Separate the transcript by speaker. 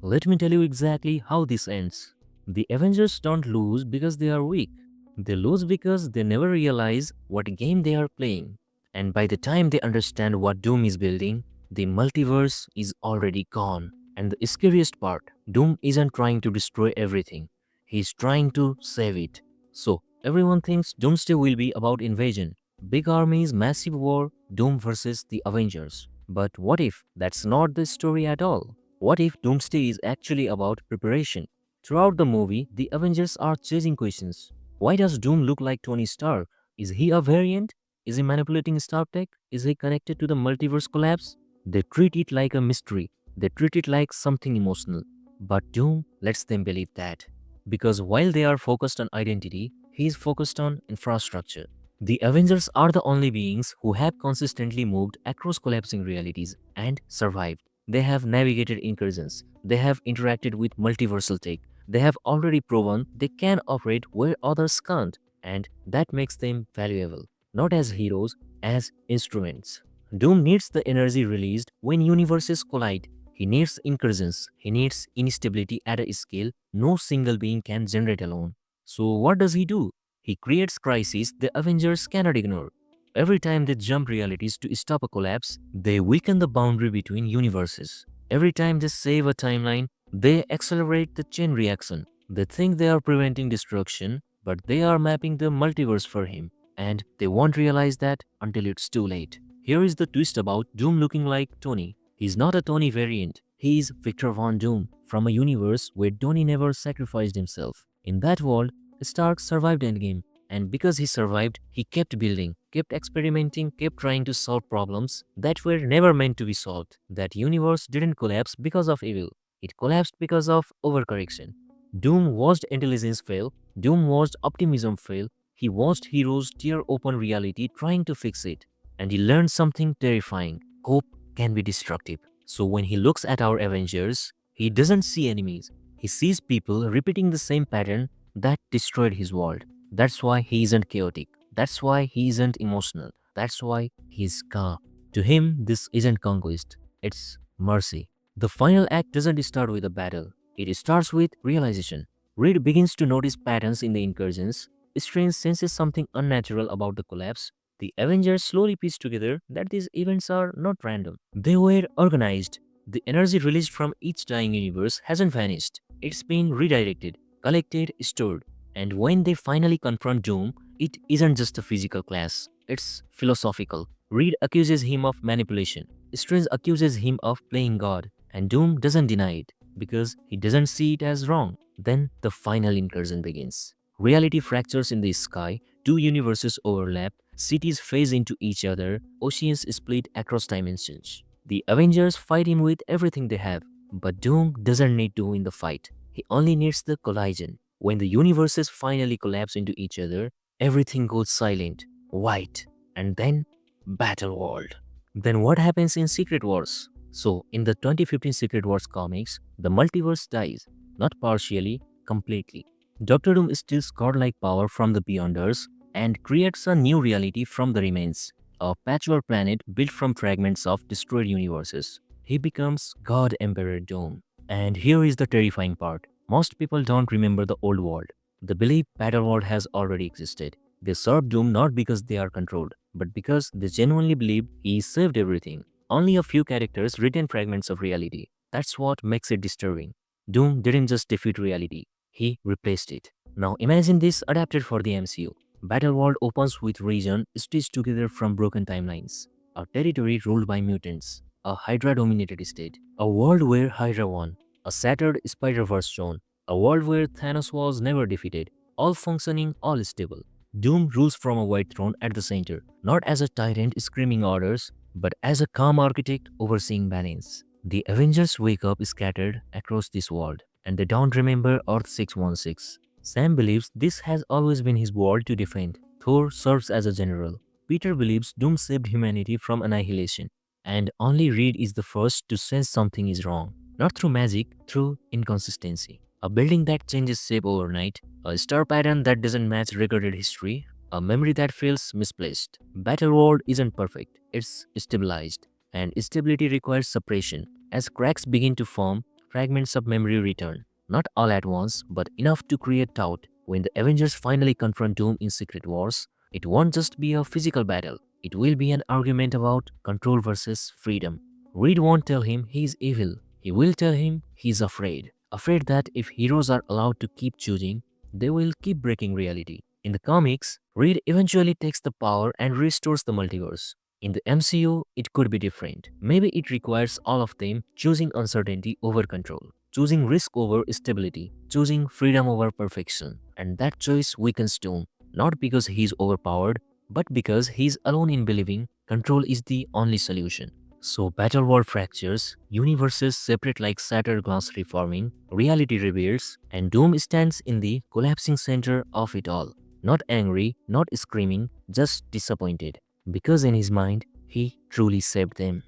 Speaker 1: Let me tell you exactly how this ends. The Avengers don't lose because they are weak. They lose because they never realize what game they are playing. And by the time they understand what Doom is building, the multiverse is already gone. And the scariest part, Doom isn't trying to destroy everything. He's trying to save it. So, everyone thinks Doomsday will be about invasion. Big armies, massive war, Doom versus the Avengers. But what if that's not the story at all? What if Doomsday is actually about preparation? Throughout the movie, the Avengers are chasing questions. Why does Doom look like Tony Stark? Is he a variant? Is he manipulating Stark tech? Is he connected to the multiverse collapse? They treat it like a mystery. They treat it like something emotional. But Doom lets them believe that. Because while they are focused on identity, he is focused on infrastructure. The Avengers are the only beings who have consistently moved across collapsing realities and survived. They have navigated incursions. They have interacted with multiversal tech. They have already proven they can operate where others can't, and that makes them valuable, not as heroes, as instruments. Doom needs the energy released when universes collide. He needs incursions. He needs instability at a scale no single being can generate alone. So, what does he do? He creates crises the Avengers cannot ignore. Every time they jump realities to stop a collapse, they weaken the boundary between universes. Every time they save a timeline, they accelerate the chain reaction. They think they are preventing destruction, but they are mapping the multiverse for him, and they won't realize that until it's too late. Here is the twist about Doom looking like Tony. He's not a Tony variant. He is Victor Von Doom from a universe where Tony never sacrificed himself. In that world, Stark survived Endgame, and because he survived, he kept building, kept experimenting, kept trying to solve problems that were never meant to be solved. That universe didn't collapse because of evil, it collapsed because of overcorrection. Doom watched intelligence fail, Doom watched optimism fail, he watched heroes tear open reality trying to fix it, and he learned something terrifying. Hope can be destructive. So when he looks at our Avengers, he doesn't see enemies. He sees people repeating the same pattern that destroyed his world. That's why he isn't chaotic. That's why he isn't emotional. That's why he's calm. To him, this isn't conquest, it's mercy. The final act doesn't start with a battle, it starts with realization. Reed begins to notice patterns in the incursions. Strange senses something unnatural about the collapse. The Avengers slowly piece together that these events are not random. They were organized. The energy released from each dying universe hasn't vanished. It's been redirected, collected, stored. And when they finally confront Doom, it isn't just a physical clash, it's philosophical. Reed accuses him of manipulation. Strange accuses him of playing God, and Doom doesn't deny it because he doesn't see it as wrong. Then the final incursion begins. Reality fractures in the sky, two universes overlap, cities phase into each other, oceans split across dimensions. The Avengers fight him with everything they have, but Doom doesn't need to win the fight. He only needs the collision. When the universes finally collapse into each other, everything goes silent, white, and then Battleworld. Then what happens in Secret Wars? So, in the 2015 Secret Wars comics, the multiverse dies, not partially, completely. Doctor Doom steals godlike power from the Beyonders and creates a new reality from the remains, a patchwork planet built from fragments of destroyed universes. He becomes God Emperor Doom. And here is the terrifying part. Most people don't remember the old world. They believe Battleworld has already existed. They serve Doom not because they are controlled, but because they genuinely believe he saved everything. Only a few characters retain fragments of reality. That's what makes it disturbing. Doom didn't just defeat reality, he replaced it. Now imagine this adapted for the MCU. Battleworld opens with region stitched together from broken timelines. A territory ruled by mutants. A Hydra-dominated state. A world where Hydra won. A shattered Spider-Verse zone. A world where Thanos was never defeated. All functioning, all stable. Doom rules from a white throne at the center, not as a tyrant screaming orders, but as a calm architect overseeing balance. The Avengers wake up scattered across this world, and they don't remember Earth 616. Sam believes this has always been his world to defend. Thor serves as a general. Peter believes Doom saved humanity from annihilation, and only Reed is the first to sense something is wrong. Not through magic, through inconsistency. A building that changes shape overnight, a star pattern that doesn't match recorded history, a memory that feels misplaced. Battleworld isn't perfect, it's stabilized, and stability requires separation. As cracks begin to form, fragments of memory return. Not all at once, but enough to create doubt. When the Avengers finally confront Doom in Secret Wars, it won't just be a physical battle. It will be an argument about control versus freedom. Reed won't tell him he's evil. He will tell him he's afraid. Afraid that if heroes are allowed to keep choosing, they will keep breaking reality. In the comics, Reed eventually takes the power and restores the multiverse. In the MCU, it could be different. Maybe it requires all of them choosing uncertainty over control, choosing risk over stability, choosing freedom over perfection. And that choice weakens Doom, not because he's overpowered, but because he's alone in believing control is the only solution. So Battleworld fractures, universes separate like shattered glass reforming, reality reveals, and Doom stands in the collapsing center of it all. Not angry, not screaming, just disappointed. Because in his mind, he truly saved them.